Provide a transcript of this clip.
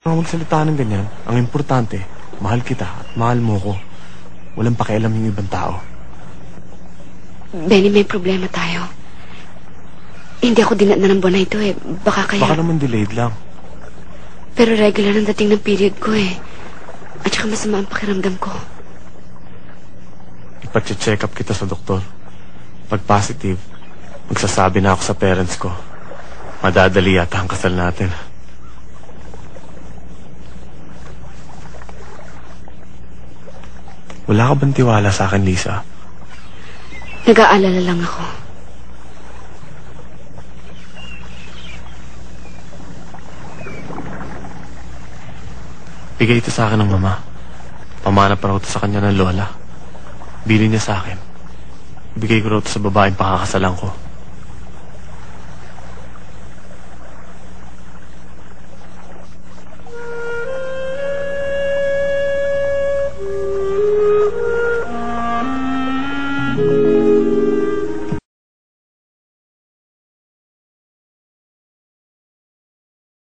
Ang magsalita ng ganyan, ang importante, mahal kita at mahal mo ko. Walang pakialam yung ibang tao. Benny, may problema tayo. Hindi ako dinatnan ng buwan na ito eh. Baka naman delayed lang. Pero regular ang dating ng period ko eh. At saka masama ang pakiramdam ko. Ipache-check up kita sa doktor. Pag positive, magsasabi na ako sa parents ko. Madadali yata ang kasal natin. Wala ka bang tiwala sa akin, Lisa? Nag-aalala lang ako. Bigay ito sa akin ng mama. Pamana pa raw ito sa kanya ng lola. Bili niya sa akin. Bigay ko raw ito sa babaeng pakakasalan ko.